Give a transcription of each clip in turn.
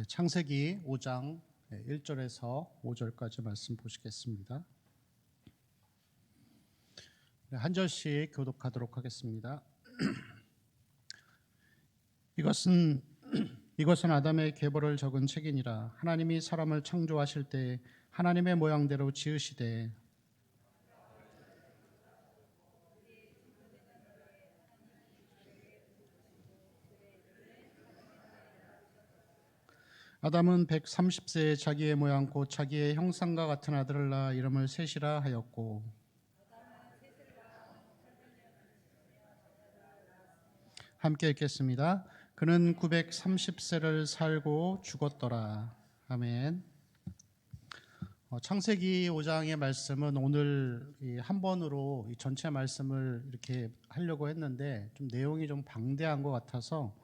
창세기 5장 1절에서 5절까지 말씀 보시겠습니다. 한 절씩 교독하도록 하겠습니다. 이것은 아담의 계보를 적은 책이니라. 하나님이 사람을 창조하실 때 하나님의 모양대로 지으시되 아담은 130세에 자기의 모양 곧 자기의 형상과 같은 아들을 낳아 이름을 셋이라 하였고, 함께 읽겠습니다. 그는 930세를 살고 죽었더라. 아멘. 창세기 5장의 말씀은 오늘 한 번으로 이 전체 말씀을 이렇게 하려고 했는데 좀 내용이 좀 방대한 것 같아서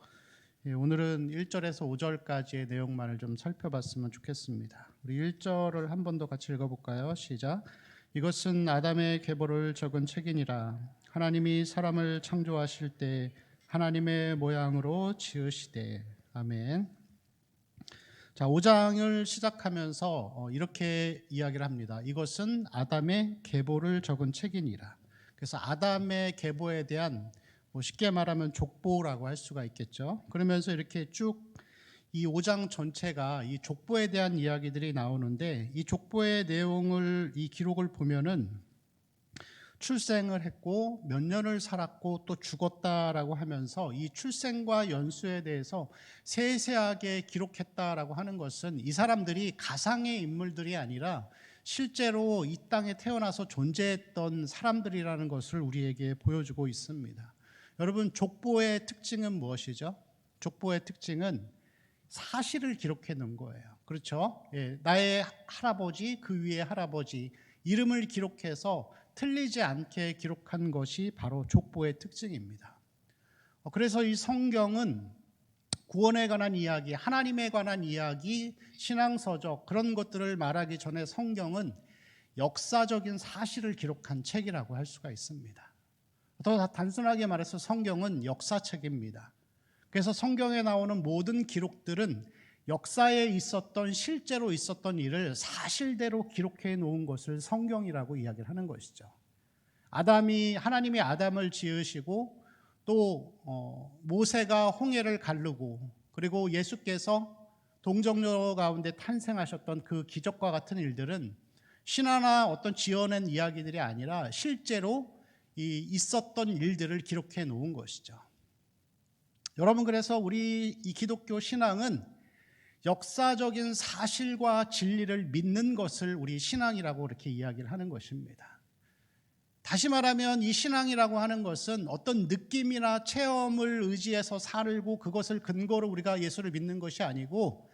오늘은 1절에서 5절까지의 내용만을 좀 살펴봤으면 좋겠습니다. 우리 1절을 한 번 더 같이 읽어볼까요? 시작. 이것은 아담의 계보를 적은 책이니라. 하나님이 사람을 창조하실 때 하나님의 모양으로 지으시되. 아멘. 자, 5장을 시작하면서 이렇게 이야기를 합니다. 이것은 아담의 계보를 적은 책이니라. 그래서 아담의 계보에 대한 쉽게 말하면 족보라고 할 수가 있겠죠. 그러면서 이렇게 쭉 이 5장 전체가 이 족보에 대한 이야기들이 나오는데, 이 족보의 내용을, 이 기록을 보면은 출생을 했고 몇 년을 살았고 또 죽었다라고 하면서 이 출생과 연수에 대해서 세세하게 기록했다라고 하는 것은 이 사람들이 가상의 인물들이 아니라 실제로 이 땅에 태어나서 존재했던 사람들이라는 것을 우리에게 보여주고 있습니다. 여러분, 족보의 특징은 무엇이죠? 족보의 특징은 사실을 기록해 놓은 거예요. 그렇죠? 나의 할아버지, 그 위에 할아버지 이름을 기록해서 틀리지 않게 기록한 것이 바로 족보의 특징입니다. 그래서 이 성경은 구원에 관한 이야기, 하나님에 관한 이야기, 신앙서적 그런 것들을 말하기 전에 성경은 역사적인 사실을 기록한 책이라고 할 수가 있습니다. 더 단순하게 말해서 성경은 역사책입니다. 그래서 성경에 나오는 모든 기록들은 역사에 있었던, 실제로 있었던 일을 사실대로 기록해 놓은 것을 성경이라고 이야기를 하는 것이죠. 하나님이 아담을 지으시고 또 모세가 홍해를 가르고, 그리고 예수께서 동정녀 가운데 탄생하셨던 그 기적과 같은 일들은 신화나 어떤 지어낸 이야기들이 아니라 실제로 있었던 일들을 기록해 놓은 것이죠. 여러분, 그래서 우리 이 기독교 신앙은 역사적인 사실과 진리를 믿는 것을 우리 신앙이라고 이렇게 이야기를 하는 것입니다. 다시 말하면 이 신앙이라고 하는 것은 어떤 느낌이나 체험을 의지해서 살고 그것을 근거로 우리가 예수를 믿는 것이 아니고,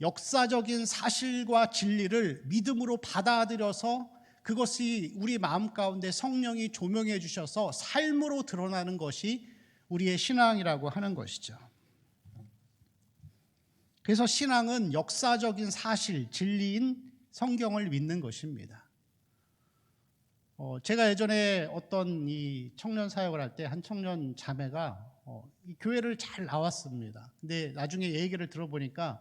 역사적인 사실과 진리를 믿음으로 받아들여서 그것이 우리 마음 가운데 성령이 조명해 주셔서 삶으로 드러나는 것이 우리의 신앙이라고 하는 것이죠. 그래서 신앙은 역사적인 사실, 진리인 성경을 믿는 것입니다. 제가 예전에 어떤 이 청년 사역을 할 때 한 청년 자매가 이 교회를 잘 나왔습니다. 근데 나중에 얘기를 들어보니까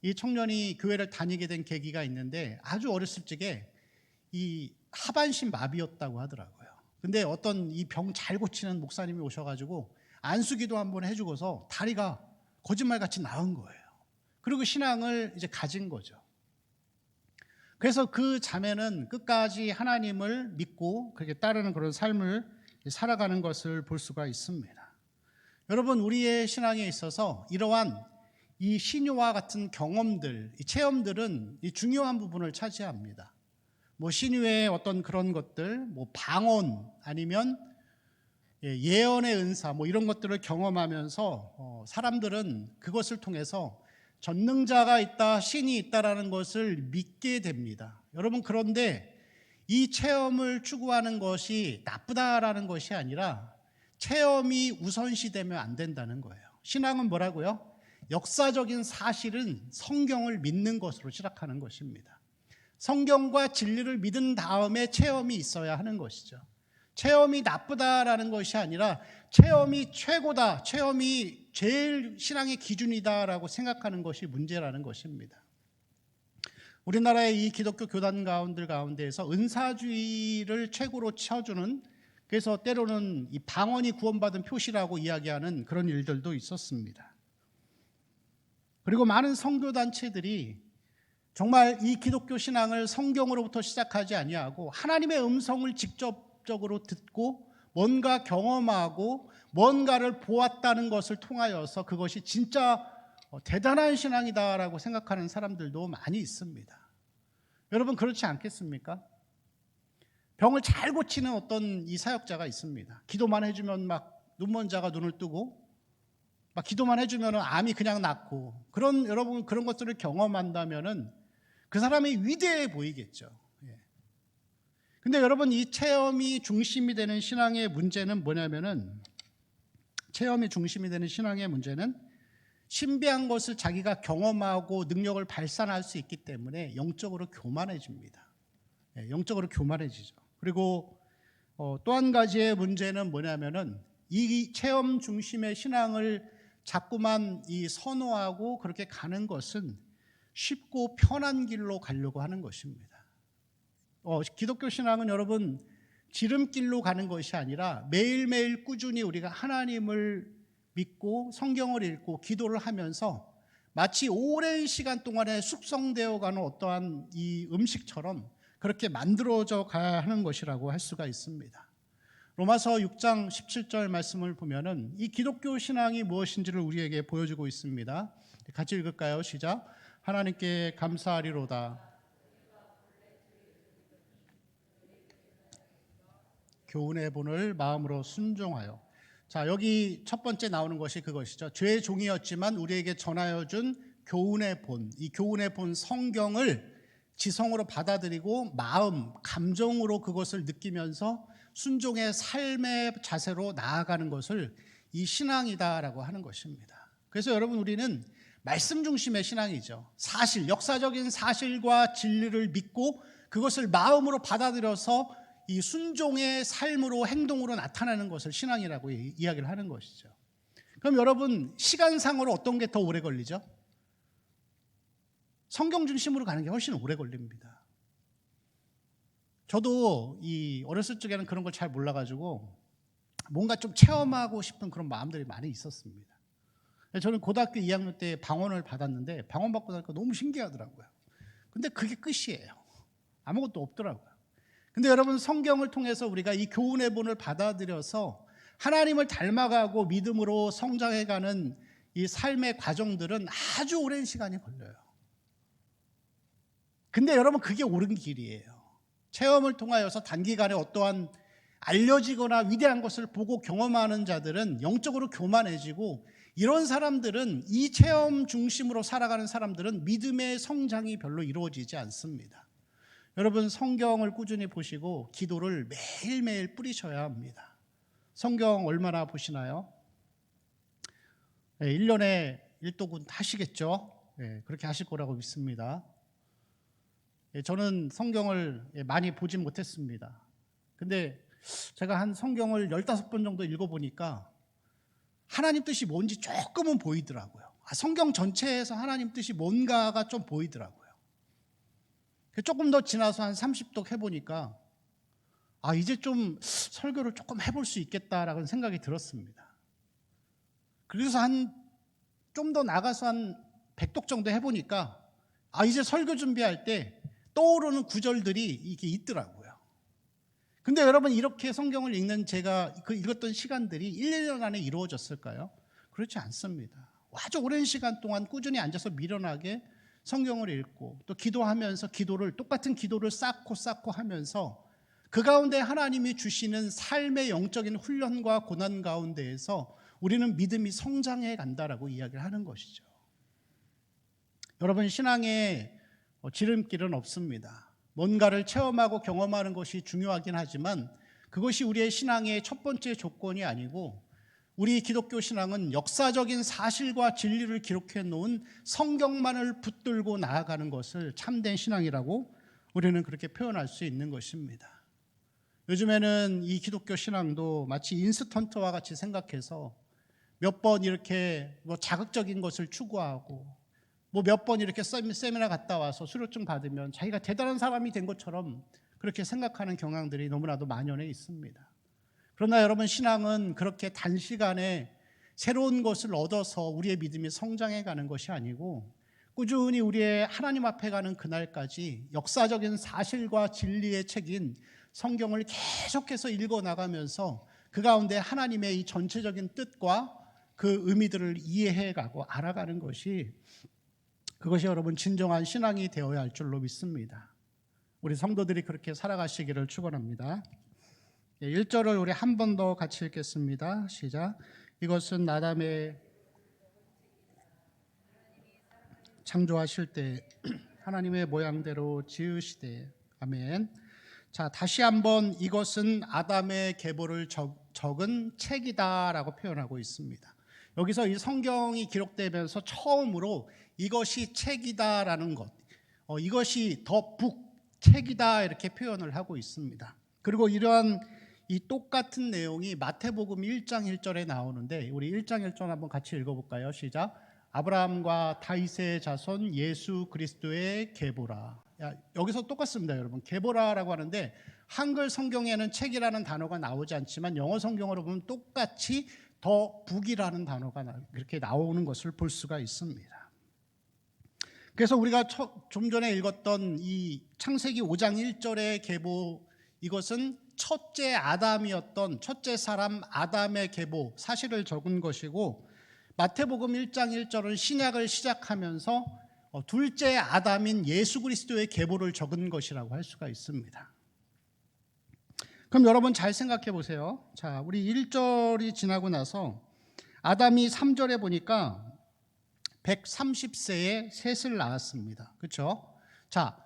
이 청년이 교회를 다니게 된 계기가 있는데, 아주 어렸을 적에 이 하반신 마비였다고 하더라고요. 근데 어떤 이 병 잘 고치는 목사님이 오셔가지고 안수기도 한번 해주고서 다리가 거짓말같이 나은 거예요. 그리고 신앙을 이제 가진 거죠. 그래서 그 자매는 끝까지 하나님을 믿고 그렇게 따르는 그런 삶을 살아가는 것을 볼 수가 있습니다. 여러분, 우리의 신앙에 있어서 이러한 이 신유와 같은 경험들, 이 체험들은 이 중요한 부분을 차지합니다. 신유의 어떤 그런 것들, 방언 아니면 예언의 은사 이런 것들을 경험하면서 사람들은 그것을 통해서 전능자가 있다, 신이 있다라는 것을 믿게 됩니다. 여러분, 그런데 이 체험을 추구하는 것이 나쁘다라는 것이 아니라 체험이 우선시되면 안 된다는 거예요. 신앙은 뭐라고요? 역사적인 사실은 성경을 믿는 것으로 시작하는 것입니다. 성경과 진리를 믿은 다음에 체험이 있어야 하는 것이죠. 체험이 나쁘다라는 것이 아니라 체험이 최고다, 체험이 제일 신앙의 기준이다라고 생각하는 것이 문제라는 것입니다. 우리나라의 이 기독교 교단 가운데에서 은사주의를 최고로 쳐주는, 그래서 때로는 이 방언이 구원받은 표시라고 이야기하는 그런 일들도 있었습니다. 그리고 많은 선교단체들이 정말 이 기독교 신앙을 성경으로부터 시작하지 아니하고 하나님의 음성을 직접적으로 듣고 뭔가 경험하고 뭔가를 보았다는 것을 통하여서 그것이 진짜 대단한 신앙이다라고 생각하는 사람들도 많이 있습니다. 여러분 그렇지 않겠습니까? 병을 잘 고치는 어떤 이 사역자가 있습니다. 기도만 해주면 막 눈먼 자가 눈을 뜨고, 막 기도만 해주면 암이 그냥 낫고, 여러분 그런 것들을 경험한다면은 그 사람이 위대해 보이겠죠. 근데 여러분 이 체험이 중심이 되는 신앙의 문제는 뭐냐면은, 체험이 중심이 되는 신앙의 문제는 신비한 것을 자기가 경험하고 능력을 발산할 수 있기 때문에 영적으로 교만해집니다. 영적으로 교만해지죠. 그리고 또 한 가지의 문제는 뭐냐면은 이 체험 중심의 신앙을 자꾸만 선호하고 그렇게 가는 것은 쉽고 편한 길로 가려고 하는 것입니다. 기독교 신앙은 여러분 지름길로 가는 것이 아니라 매일매일 꾸준히 우리가 하나님을 믿고 성경을 읽고 기도를 하면서 마치 오랜 시간 동안에 숙성되어 가는 어떠한 이 음식처럼 그렇게 만들어져 가야 하는 것이라고 할 수가 있습니다. 로마서 6장 17절 말씀을 보면은 이 기독교 신앙이 무엇인지를 우리에게 보여주고 있습니다. 같이 읽을까요? 시작. 하나님께 감사하리로다. 교훈의 본을 마음으로 순종하여. 자, 여기 첫 번째 나오는 것이 그것이죠. 죄의 종이었지만 우리에게 전하여 준 교훈의 본, 이 교훈의 본 성경을 지성으로 받아들이고 마음, 감정으로 그것을 느끼면서 순종의 삶의 자세로 나아가는 것을 이 신앙이다라고 하는 것입니다. 그래서 여러분 우리는 말씀 중심의 신앙이죠. 사실, 역사적인 사실과 진리를 믿고 그것을 마음으로 받아들여서 이 순종의 삶으로 행동으로 나타나는 것을 신앙이라고 이야기를 하는 것이죠. 그럼 여러분 시간상으로 어떤 게 더 오래 걸리죠? 성경 중심으로 가는 게 훨씬 오래 걸립니다. 저도 어렸을 적에는 그런 걸 잘 몰라가지고 뭔가 좀 체험하고 싶은 그런 마음들이 많이 있었습니다. 저는 고등학교 2학년 때 방언을 받았는데 방언 받고 나니까 너무 신기하더라고요. 근데 그게 끝이에요. 아무것도 없더라고요. 근데 여러분 성경을 통해서 우리가 이 교훈의 본을 받아들여서 하나님을 닮아가고 믿음으로 성장해가는 이 삶의 과정들은 아주 오랜 시간이 걸려요. 근데 여러분 그게 옳은 길이에요. 체험을 통하여서 단기간에 어떠한 알려지거나 위대한 것을 보고 경험하는 자들은 영적으로 교만해지고, 이런 사람들은, 이 체험 중심으로 살아가는 사람들은 믿음의 성장이 별로 이루어지지 않습니다. 여러분 성경을 꾸준히 보시고 기도를 매일매일 뿌리셔야 합니다. 성경 얼마나 보시나요? 1년에 1도군 하시겠죠? 그렇게 하실 거라고 믿습니다. 저는 성경을 많이 보진 못했습니다. 근데 제가 한 성경을 15번 정도 읽어보니까 하나님 뜻이 뭔지 조금은 보이더라고요. 성경 전체에서 하나님 뜻이 뭔가가 좀 보이더라고요. 조금 더 지나서 한 30독 해보니까 이제 좀 설교를 조금 해볼 수 있겠다라는 생각이 들었습니다. 그래서 좀 더 나가서 한 100독 정도 해보니까 이제 설교 준비할 때 떠오르는 구절들이 이게 있더라고요. 근데 여러분 이렇게 성경을 읽는 제가 읽었던 시간들이 1, 2년 안에 이루어졌을까요? 그렇지 않습니다. 아주 오랜 시간 동안 꾸준히 앉아서 미련하게 성경을 읽고 또 기도하면서 똑같은 기도를 쌓고 하면서 그 가운데 하나님이 주시는 삶의 영적인 훈련과 고난 가운데에서 우리는 믿음이 성장해 간다라고 이야기를 하는 것이죠. 여러분 신앙에 지름길은 없습니다. 뭔가를 체험하고 경험하는 것이 중요하긴 하지만 그것이 우리의 신앙의 첫 번째 조건이 아니고, 우리 기독교 신앙은 역사적인 사실과 진리를 기록해 놓은 성경만을 붙들고 나아가는 것을 참된 신앙이라고 우리는 그렇게 표현할 수 있는 것입니다. 요즘에는 이 기독교 신앙도 마치 인스턴트와 같이 생각해서 몇 번 이렇게 뭐 자극적인 것을 추구하고 뭐 몇 번 이렇게 세미나 갔다 와서 수료증 받으면 자기가 대단한 사람이 된 것처럼 그렇게 생각하는 경향들이 너무나도 만연해 있습니다. 그러나 여러분, 신앙은 그렇게 단시간에 새로운 것을 얻어서 우리의 믿음이 성장해 가는 것이 아니고 꾸준히 우리의 하나님 앞에 가는 그날까지 역사적인 사실과 진리의 책인 성경을 계속해서 읽어나가면서 그 가운데 하나님의 이 전체적인 뜻과 그 의미들을 이해해가고 알아가는 것이, 그것이 여러분 진정한 신앙이 되어야 할 줄로 믿습니다. 우리 성도들이 그렇게 살아가시기를 축원합니다. 1절을 우리 한 번 더 같이 읽겠습니다. 시작. 이것은 아담의 창조하실 때 하나님의 모양대로 지으시되. 아멘. 자, 다시 한번 이것은 아담의 계보를 적은 책이다라고 표현하고 있습니다. 여기서 이 성경이 기록되면서 처음으로 이것이 책이다라는 것, 이것이 더 북 책이다 이렇게 표현을 하고 있습니다. 그리고 이러한 이 똑같은 내용이 마태복음 1장 1절에 나오는데 우리 1장 1절 한번 같이 읽어볼까요? 시작. 아브라함과 다윗의 자손 예수 그리스도의 계보라. 여기서 똑같습니다, 여러분. 계보라라고 하는데 한글 성경에는 책이라는 단어가 나오지 않지만 영어 성경으로 보면 똑같이 더 북이라는 단어가 그렇게 나오는 것을 볼 수가 있습니다. 그래서 우리가 좀 전에 읽었던 이 창세기 5장 1절의 계보, 이것은 첫째 아담이었던 첫째 사람 아담의 계보 사실을 적은 것이고, 마태복음 1장 1절은 신약을 시작하면서 둘째 아담인 예수 그리스도의 계보를 적은 것이라고 할 수가 있습니다. 그럼 여러분 잘 생각해 보세요. 자, 우리 1절이 지나고 나서 아담이 3절에 보니까 130세에 셋을 낳았습니다. 그렇죠? 자,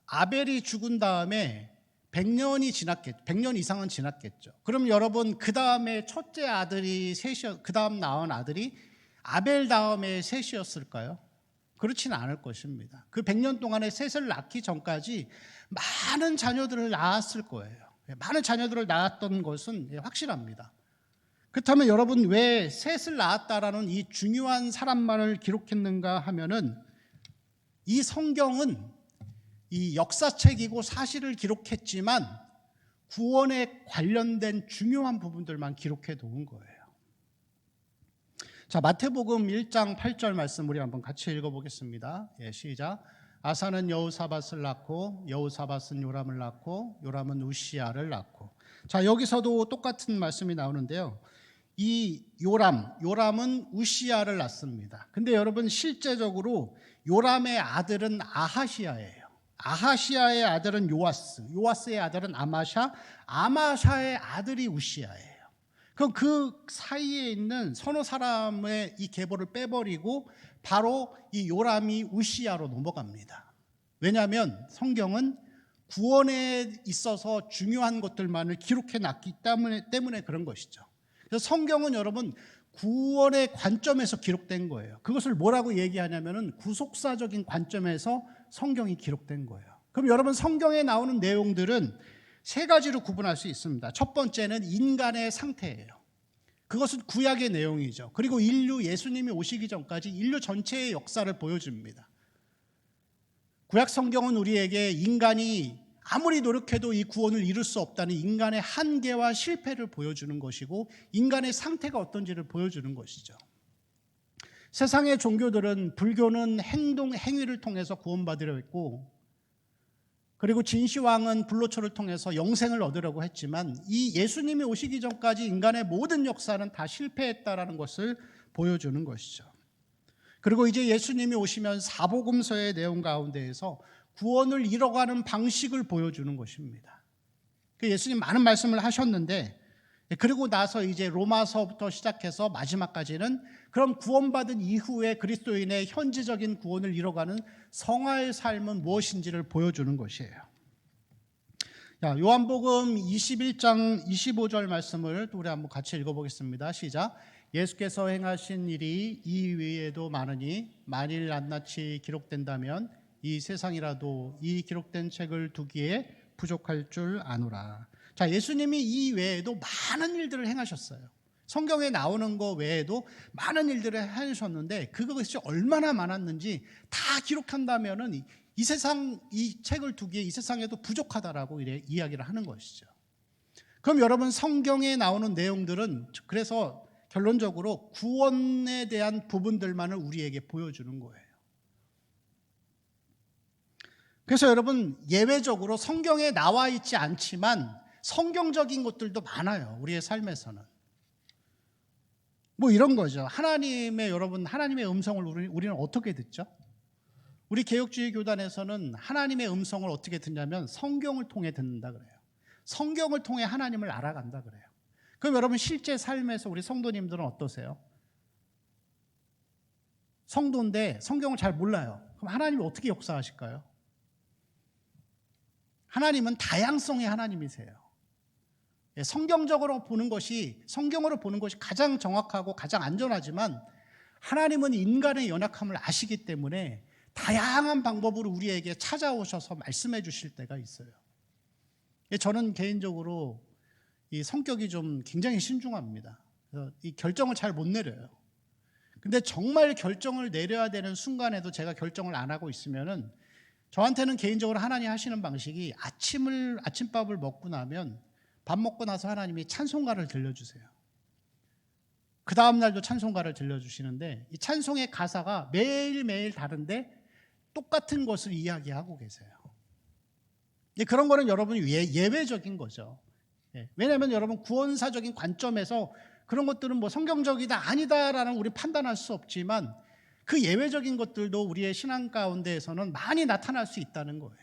아벨이 죽은 다음에 100년 이상은 지났겠죠. 그럼 여러분, 그 다음에 첫째 아들이 그 다음 낳은 아들이 아벨 다음에 셋이었을까요? 그렇지는 않을 것입니다. 그 100년 동안에 셋을 낳기 전까지 많은 자녀들을 낳았을 거예요. 많은 자녀들을 낳았던 것은 확실합니다. 그렇다면 여러분, 왜 셋을 낳았다라는 이 중요한 사람만을 기록했는가 하면은, 이 성경은 이 역사책이고 사실을 기록했지만 구원에 관련된 중요한 부분들만 기록해 놓은 거예요. 자, 마태복음 1장 8절 말씀 우리 한번 같이 읽어보겠습니다. 시작. 아사는 여호사밧을 낳고 여호사밧은 요람을 낳고 요람은 우시야를 낳고. 자, 여기서도 똑같은 말씀이 나오는데요. 이 요람은 우시야를 낳습니다. 근데 여러분, 실제적으로 요람의 아들은 아하시야예요. 아하시야의 아들은 요아스의 아들은 아마샤의 아들이 우시야예요. 그럼 그 사이에 있는 서너 사람의 이 계보를 빼버리고 바로 이 요람이 우시야로 넘어갑니다. 왜냐하면 성경은 구원에 있어서 중요한 것들만을 기록해 놨기 때문에 그런 것이죠. 그래서 성경은 여러분 구원의 관점에서 기록된 거예요. 그것을 뭐라고 얘기하냐면은 구속사적인 관점에서 성경이 기록된 거예요. 그럼 여러분, 성경에 나오는 내용들은 세 가지로 구분할 수 있습니다. 첫 번째는 인간의 상태예요. 그것은 구약의 내용이죠. 그리고 예수님이 오시기 전까지 인류 전체의 역사를 보여줍니다. 구약 성경은 우리에게 인간이 아무리 노력해도 이 구원을 이룰 수 없다는 인간의 한계와 실패를 보여주는 것이고, 인간의 상태가 어떤지를 보여주는 것이죠. 세상의 종교들은, 불교는 행위를 통해서 구원받으려 했고, 그리고 진시황은 불로초를 통해서 영생을 얻으려고 했지만, 이 예수님이 오시기 전까지 인간의 모든 역사는 다 실패했다라는 것을 보여주는 것이죠. 그리고 이제 예수님이 오시면 사복음서의 내용 가운데에서 구원을 이뤄가는 방식을 보여주는 것입니다. 예수님 많은 말씀을 하셨는데, 그리고 나서 이제 로마서부터 시작해서 마지막까지는 그럼 구원받은 이후에 그리스도인의 현지적인 구원을 이뤄가는 성화의 삶은 무엇인지를 보여주는 것이에요. 요한복음 21장 25절 말씀을 우리 한번 같이 읽어보겠습니다. 시작. 예수께서 행하신 일이 이 외에도 많으니 만일 낱낱이 기록된다면 이 세상이라도 이 기록된 책을 두기에 부족할 줄 아노라. 자, 예수님이 이 외에도 많은 일들을 행하셨어요. 성경에 나오는 거 외에도 많은 일들을 해주셨는데 그것이 얼마나 많았는지 다 기록한다면은 이 세상, 이 책을 두기에 이 세상에도 부족하다라고 이야기를 하는 것이죠. 그럼 여러분, 성경에 나오는 내용들은 그래서 결론적으로 구원에 대한 부분들만을 우리에게 보여주는 거예요. 그래서 여러분, 예외적으로 성경에 나와 있지 않지만 성경적인 것들도 많아요. 우리의 삶에서는. 뭐 이런 거죠. 하나님의 음성을 우리는 어떻게 듣죠? 우리 개혁주의 교단에서는 하나님의 음성을 어떻게 듣냐면 성경을 통해 듣는다 그래요. 성경을 통해 하나님을 알아간다 그래요. 그럼 여러분, 실제 삶에서 우리 성도님들은 어떠세요? 성도인데 성경을 잘 몰라요. 그럼 하나님이 어떻게 역사하실까요? 하나님은 다양성의 하나님이세요. 성경으로 보는 것이 가장 정확하고 가장 안전하지만 하나님은 인간의 연약함을 아시기 때문에 다양한 방법으로 우리에게 찾아오셔서 말씀해 주실 때가 있어요. 저는 개인적으로 이 성격이 좀 굉장히 신중합니다. 그래서 이 결정을 잘 못 내려요. 근데 정말 결정을 내려야 되는 순간에도 제가 결정을 안 하고 있으면은 저한테는 개인적으로 하나님 하시는 방식이 아침밥을 먹고 나면 밥 먹고 나서 하나님이 찬송가를 들려주세요. 그 다음날도 찬송가를 들려주시는데 이 찬송의 가사가 매일매일 다른데 똑같은 것을 이야기하고 계세요. 그런 거는 여러분이 예외적인 거죠. 왜냐하면 여러분, 구원사적인 관점에서 그런 것들은 뭐 성경적이다 아니다라는 우리 판단할 수 없지만 그 예외적인 것들도 우리의 신앙 가운데에서는 많이 나타날 수 있다는 거예요.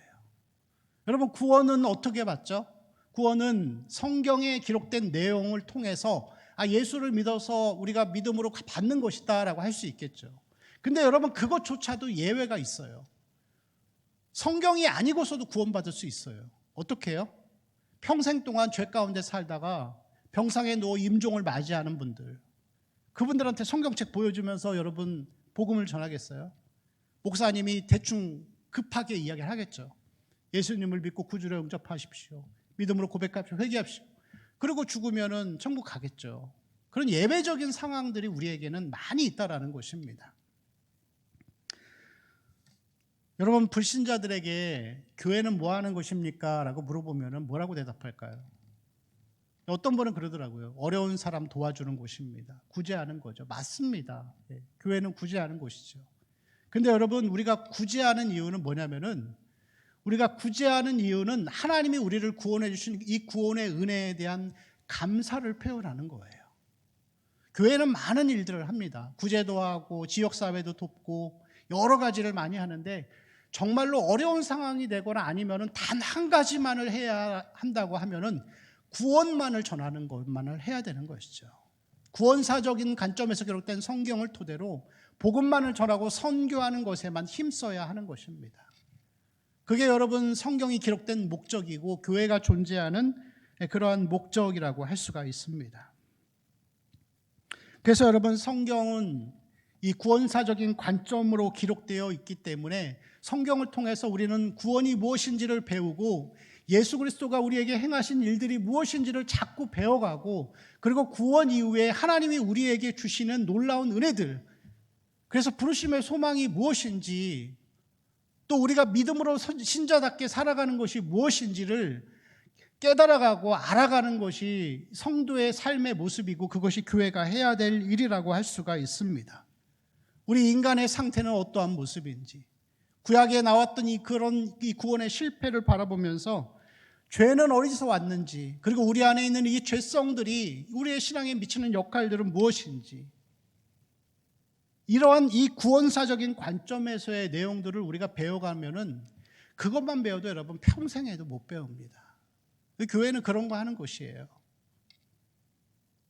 여러분, 구원은 어떻게 받죠? 구원은 성경에 기록된 내용을 통해서 예수를 믿어서 우리가 믿음으로 받는 것이다 라고 할 수 있겠죠. 근데 여러분, 그것조차도 예외가 있어요. 성경이 아니고서도 구원받을 수 있어요. 어떻게 해요? 평생 동안 죄 가운데 살다가 병상에 누워 임종을 맞이하는 분들, 그분들한테 성경책 보여주면서 여러분 복음을 전하겠어요? 목사님이 대충 급하게 이야기를 하겠죠. 예수님을 믿고 구주로 영접하십시오. 믿음으로 고백하십시오. 회개합시오. 그리고 죽으면은 천국 가겠죠. 그런 예외적인 상황들이 우리에게는 많이 있다라는 것입니다. 여러분, 불신자들에게 교회는 뭐 하는 것입니까? 라고 물어보면 뭐라고 대답할까요? 어떤 분은 그러더라고요. 어려운 사람 도와주는 곳입니다. 구제하는 거죠. 맞습니다. 교회는 구제하는 곳이죠. 근데 여러분, 우리가 구제하는 이유는 뭐냐면은 우리가 구제하는 이유는 하나님이 우리를 구원해 주신 이 구원의 은혜에 대한 감사를 표현하는 거예요. 교회는 많은 일들을 합니다. 구제도 하고 지역사회도 돕고 여러 가지를 많이 하는데 정말로 어려운 상황이 되거나 아니면은 단 한 가지만을 해야 한다고 하면은 구원만을 전하는 것만을 해야 되는 것이죠. 구원사적인 관점에서 기록된 성경을 토대로 복음만을 전하고 선교하는 것에만 힘써야 하는 것입니다. 그게 여러분, 성경이 기록된 목적이고 교회가 존재하는 그러한 목적이라고 할 수가 있습니다. 그래서 여러분, 성경은 이 구원사적인 관점으로 기록되어 있기 때문에 성경을 통해서 우리는 구원이 무엇인지를 배우고 예수 그리스도가 우리에게 행하신 일들이 무엇인지를 자꾸 배워가고, 그리고 구원 이후에 하나님이 우리에게 주시는 놀라운 은혜들, 그래서 부르심의 소망이 무엇인지, 또 우리가 믿음으로 신자답게 살아가는 것이 무엇인지를 깨달아가고 알아가는 것이 성도의 삶의 모습이고 그것이 교회가 해야 될 일이라고 할 수가 있습니다. 우리 인간의 상태는 어떠한 모습인지, 구약에 나왔던 이 구원의 실패를 바라보면서 죄는 어디서 왔는지, 그리고 우리 안에 있는 이 죄성들이 우리의 신앙에 미치는 역할들은 무엇인지, 이러한 이 구원사적인 관점에서의 내용들을 우리가 배워가면은 그것만 배워도 여러분 평생에도 못 배웁니다. 교회는 그런 거 하는 곳이에요.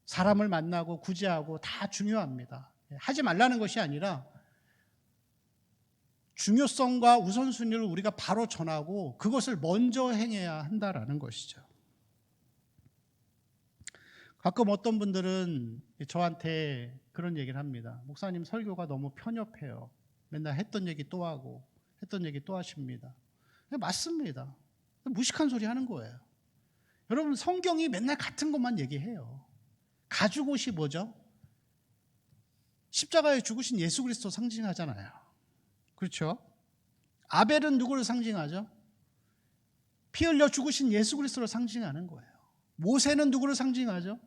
사람을 만나고 구제하고 다 중요합니다. 하지 말라는 것이 아니라 중요성과 우선순위를 우리가 바로 전하고 그것을 먼저 행해야 한다라는 것이죠. 가끔 어떤 분들은 저한테 그런 얘기를 합니다. 목사님, 설교가 너무 편협해요. 맨날 했던 얘기 또 하고 했던 얘기 또 하십니다. 맞습니다. 무식한 소리 하는 거예요. 여러분, 성경이 맨날 같은 것만 얘기해요. 가죽옷이 뭐죠? 십자가에 죽으신 예수 그리스도 상징하잖아요. 그렇죠? 아벨은 누구를 상징하죠? 피 흘려 죽으신 예수 그리스도를 상징하는 거예요. 모세는 누구를 상징하죠?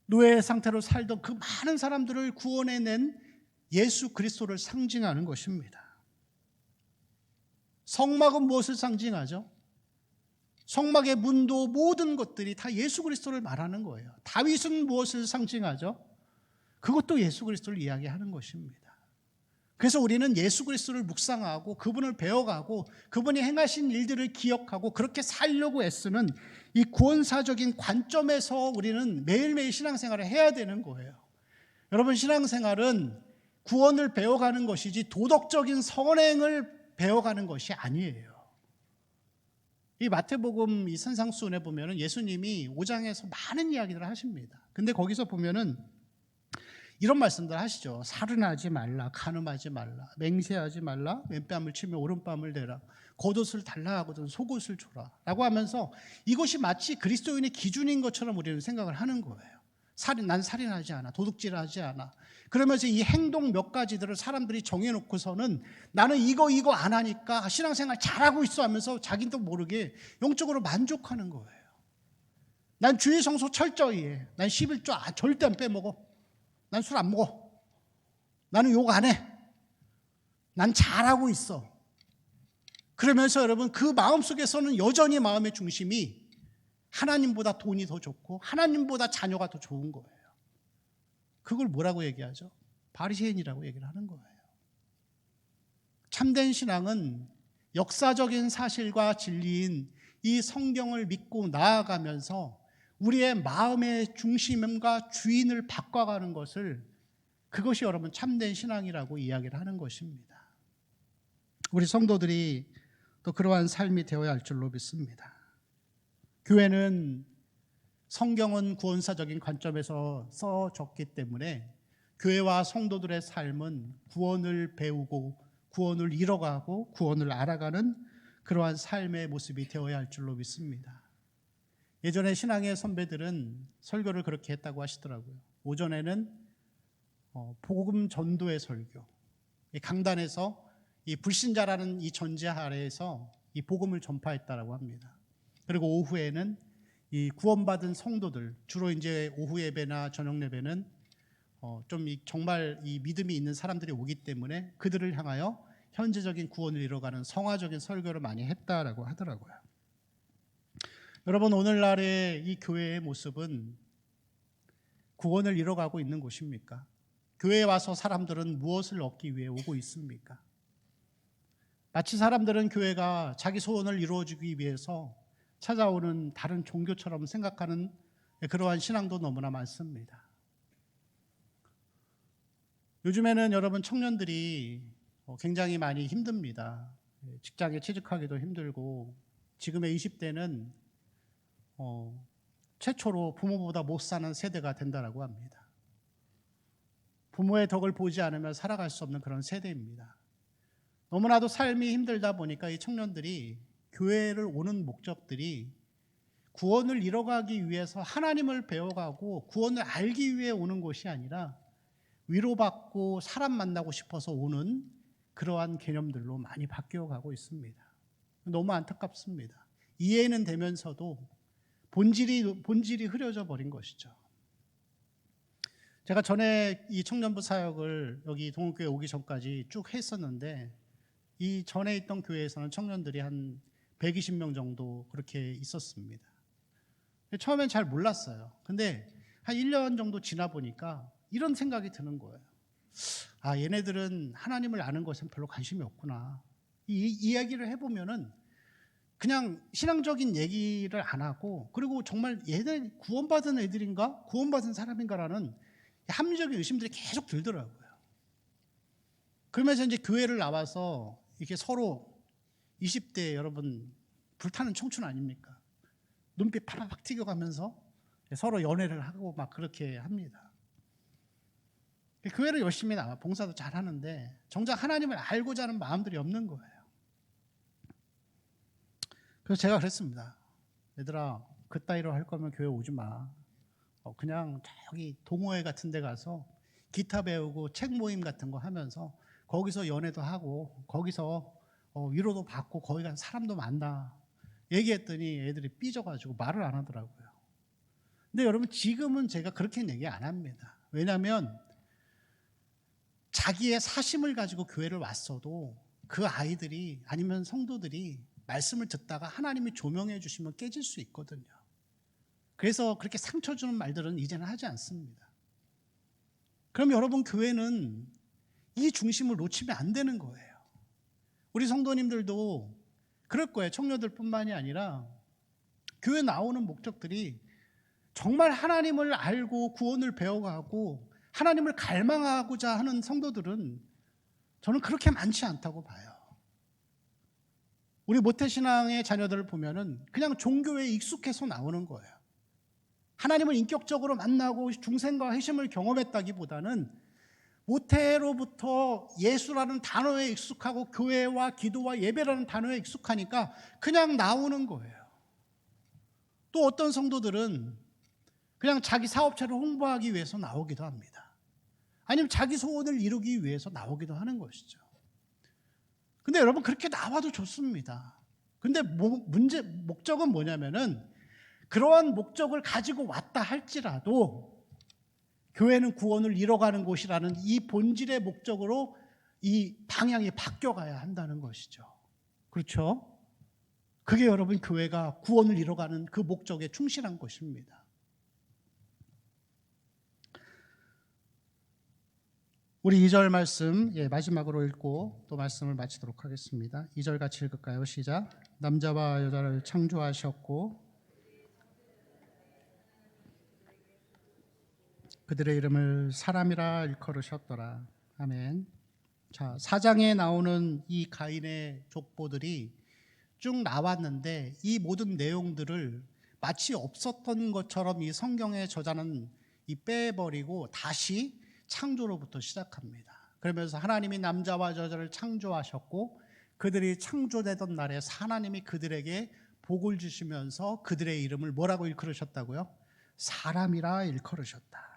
노예의 상태로 살던 그 많은 사람들을 구원해낸 예수 그리스도를 상징하는 것입니다. 성막은 무엇을 상징하죠? 성막의 문도 모든 것들이 다 예수 그리스도를 말하는 거예요. 다윗은 무엇을 상징하죠? 그것도 예수 그리스도를 이야기하는 것입니다. 그래서 우리는 예수 그리스도를 묵상하고 그분을 배워가고 그분이 행하신 일들을 기억하고 그렇게 살려고 애쓰는 이 구원사적인 관점에서 우리는 매일매일 신앙생활을 해야 되는 거예요. 여러분, 신앙생활은 구원을 배워가는 것이지 도덕적인 선행을 배워가는 것이 아니에요. 이 마태복음 이 산상수훈에 보면은 예수님이 5장에서 많은 이야기들을 하십니다. 근데 거기서 보면은 이런 말씀들 하시죠. 살인하지 말라, 간음하지 말라, 맹세하지 말라, 왼뺨을 치며 오른뺨을 대라, 겉옷을 달라 하거든 속옷을 줘라 라고 하면서 이것이 마치 그리스도인의 기준인 것처럼 우리는 생각을 하는 거예요. 난 살인하지 않아, 도둑질하지 않아. 그러면서 이 행동 몇 가지들을 사람들이 정해놓고서는 나는 이거 안 하니까 신앙생활 잘하고 있어 하면서 자기도 모르게 영적으로 만족하는 거예요. 난 주일 성소 철저히 해. 난 11조 절대 안 빼먹어. 난 술 안 먹어. 나는 욕 안 해. 난 잘하고 있어. 그러면서 여러분 그 마음속에서는 여전히 마음의 중심이 하나님보다 돈이 더 좋고 하나님보다 자녀가 더 좋은 거예요. 그걸 뭐라고 얘기하죠? 바리새인이라고 얘기를 하는 거예요. 참된 신앙은 역사적인 사실과 진리인 이 성경을 믿고 나아가면서 우리의 마음의 중심과 주인을 바꿔가는 것을, 그것이 여러분 참된 신앙이라고 이야기를 하는 것입니다. 우리 성도들이 또 그러한 삶이 되어야 할 줄로 믿습니다. 교회는 성경은 구원사적인 관점에서 써졌기 때문에 교회와 성도들의 삶은 구원을 배우고 구원을 이뤄가고 구원을 알아가는 그러한 삶의 모습이 되어야 할 줄로 믿습니다. 예전에 신앙의 선배들은 설교를 그렇게 했다고 하시더라고요. 오전에는 복음 전도의 설교, 강단에서 이 불신자라는 이 전제 아래에서 이 복음을 전파했다라고 합니다. 그리고 오후에는 이 구원받은 성도들, 주로 이제 오후 예배나 저녁 예배는 좀 정말 이 믿음이 있는 사람들이 오기 때문에 그들을 향하여 현재적인 구원을 이뤄가는 성화적인 설교를 많이 했다라고 하더라고요. 여러분, 오늘날의 이 교회의 모습은 구원을 이뤄가고 있는 곳입니까? 교회에 와서 사람들은 무엇을 얻기 위해 오고 있습니까? 마치 사람들은 교회가 자기 소원을 이루어주기 위해서 찾아오는 다른 종교처럼 생각하는 그러한 신앙도 너무나 많습니다. 요즘에는 여러분 청년들이 굉장히 많이 힘듭니다. 직장에 취직하기도 힘들고 지금의 20대는 최초로 부모보다 못 사는 세대가 된다라고 합니다. 부모의 덕을 보지 않으면 살아갈 수 없는 그런 세대입니다. 너무나도 삶이 힘들다 보니까 이 청년들이 교회를 오는 목적들이 구원을 이뤄가기 위해서 하나님을 배워가고 구원을 알기 위해 오는 것이 아니라 위로받고 사람 만나고 싶어서 오는 그러한 개념들로 많이 바뀌어가고 있습니다. 너무 안타깝습니다. 이해는 되면서도 본질이 흐려져 버린 것이죠. 제가 전에 이 청년부 사역을 여기 동국교회 오기 전까지 쭉 했었는데 이 전에 있던 교회에서는 청년들이 한 120명 정도 그렇게 있었습니다. 처음엔 잘 몰랐어요. 근데 한 1년 정도 지나 보니까 이런 생각이 드는 거예요. 아, 얘네들은 하나님을 아는 것엔 별로 관심이 없구나. 이 이야기를 해보면은 그냥 신앙적인 얘기를 안 하고, 그리고 정말 얘들 구원받은 애들인가? 구원받은 사람인가라는 합리적인 의심들이 계속 들더라고요. 그러면서 이제 교회를 나와서 이렇게 서로 20대 여러분 불타는 청춘 아닙니까? 눈빛 파박 튀겨가면서 서로 연애를 하고 막 그렇게 합니다. 교회를 열심히 나와 봉사도 잘 하는데 정작 하나님을 알고자 하는 마음들이 없는 거예요. 그래서 제가 그랬습니다. 얘들아, 그따위로 할 거면 교회 오지 마. 그냥 저기 동호회 같은 데 가서 기타 배우고 책 모임 같은 거 하면서 거기서 연애도 하고 거기서 위로도 받고 거기 가서 사람도 만나 얘기했더니 애들이 삐져가지고 말을 안 하더라고요. 근데 여러분 지금은 제가 그렇게 얘기 안 합니다. 왜냐하면 자기의 사심을 가지고 교회를 왔어도 그 아이들이 아니면 성도들이 말씀을 듣다가 하나님이 조명해 주시면 깨질 수 있거든요. 그래서 그렇게 상처 주는 말들은 이제는 하지 않습니다. 그럼 여러분 교회는 이 중심을 놓치면 안 되는 거예요. 우리 성도님들도 그럴 거예요. 청년들뿐만이 아니라 교회 나오는 목적들이 정말 하나님을 알고 구원을 배워가고 하나님을 갈망하고자 하는 성도들은 저는 그렇게 많지 않다고 봐요. 우리 모태신앙의 자녀들을 보면은 그냥 종교에 익숙해서 나오는 거예요. 하나님을 인격적으로 만나고 중생과 회심을 경험했다기보다는 모태로부터 예수라는 단어에 익숙하고 교회와 기도와 예배라는 단어에 익숙하니까 그냥 나오는 거예요. 또 어떤 성도들은 그냥 자기 사업체를 홍보하기 위해서 나오기도 합니다. 아니면 자기 소원을 이루기 위해서 나오기도 하는 것이죠. 근데 여러분 그렇게 나와도 좋습니다. 근데 목적은 뭐냐면은 그러한 목적을 가지고 왔다 할지라도 교회는 구원을 이뤄가는 곳이라는 이 본질의 목적으로 이 방향이 바뀌어가야 한다는 것이죠. 그렇죠? 그게 여러분 교회가 구원을 이뤄가는 그 목적에 충실한 것입니다. 우리 2절 말씀 마지막으로 읽고 또 말씀을 마치도록 하겠습니다. 2절 같이 읽을까요? 시작. 남자와 여자를 창조하셨고 그들의 이름을 사람이라 일컬으셨더라. 아멘. 자, 4장에 나오는 이 가인의 족보들이 쭉 나왔는데 이 모든 내용들을 마치 없었던 것처럼 이 성경의 저자는 빼버리고 다시 창조로부터 시작합니다. 그러면서 하나님이 남자와 여자를 창조하셨고 그들이 창조되던 날에 하나님이 그들에게 복을 주시면서 그들의 이름을 뭐라고 일컬으셨다고요? 사람이라 일컬으셨다.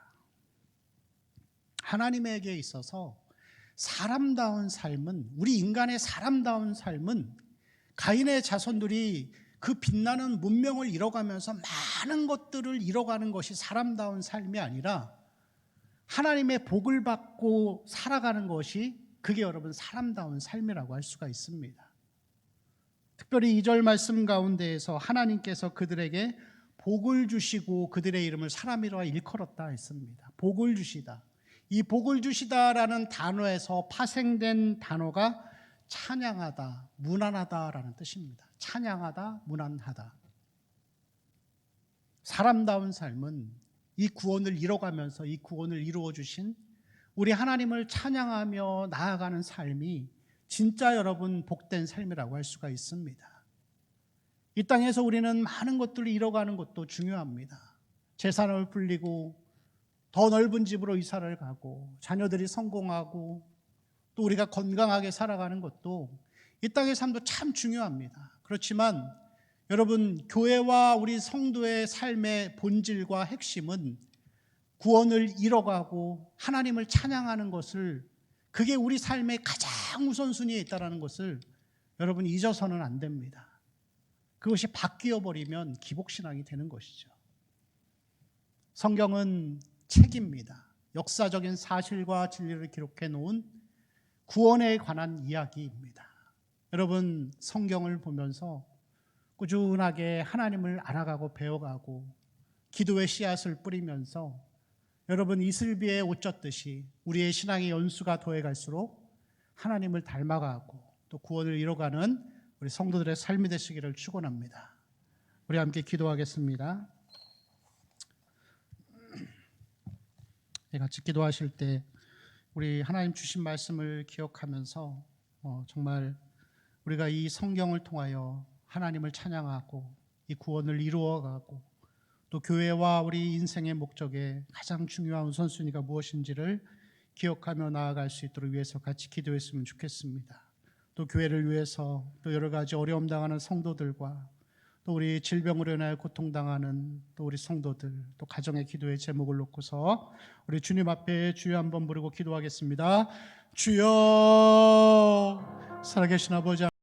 하나님에게 있어서 사람다운 삶은, 우리 인간의 사람다운 삶은 가인의 자손들이 그 빛나는 문명을 이뤄가면서 많은 것들을 이뤄가는 것이 사람다운 삶이 아니라 하나님의 복을 받고 살아가는 것이 그게 여러분 사람다운 삶이라고 할 수가 있습니다. 특별히 2절 말씀 가운데에서 하나님께서 그들에게 복을 주시고 그들의 이름을 사람이라 일컬었다 했습니다. 복을 주시다. 이 복을 주시다라는 단어에서 파생된 단어가 찬양하다, 문안하다라는 뜻입니다. 찬양하다, 문안하다. 사람다운 삶은 이 구원을 이뤄가면서 이 구원을 이루어 주신 우리 하나님을 찬양하며 나아가는 삶이 진짜 여러분 복된 삶이라고 할 수가 있습니다. 이 땅에서 우리는 많은 것들을 이뤄가는 것도 중요합니다. 재산을 불리고 더 넓은 집으로 이사를 가고 자녀들이 성공하고 또 우리가 건강하게 살아가는 것도 이 땅의 삶도 참 중요합니다. 그렇지만 여러분 교회와 우리 성도의 삶의 본질과 핵심은 구원을 이뤄가고 하나님을 찬양하는 것을, 그게 우리 삶의 가장 우선순위에 있다는 것을 여러분 잊어서는 안 됩니다. 그것이 바뀌어버리면 기복신앙이 되는 것이죠. 성경은 책입니다. 역사적인 사실과 진리를 기록해 놓은 구원에 관한 이야기입니다. 여러분 성경을 보면서 꾸준하게 하나님을 알아가고 배워가고 기도의 씨앗을 뿌리면서 여러분 이슬비에 옷 젖듯이 우리의 신앙의 연수가 더해갈수록 하나님을 닮아가고 또 구원을 이뤄가는 우리 성도들의 삶이 되시기를 축원합니다. 우리 함께 기도하겠습니다. 같이 기도하실 때 우리 하나님 주신 말씀을 기억하면서 정말 우리가 이 성경을 통하여 하나님을 찬양하고 이 구원을 이루어가고 또 교회와 우리 인생의 목적에 가장 중요한 우선순위가 무엇인지를 기억하며 나아갈 수 있도록 위해서 같이 기도했으면 좋겠습니다. 또 교회를 위해서 또 여러 가지 어려움 당하는 성도들과 또 우리 질병으로 인하여 고통당하는 또 우리 성도들, 또 가정의 기도의 제목을 놓고서 우리 주님 앞에 주여 한번 부르고 기도하겠습니다. 주여, 살아계신 아버지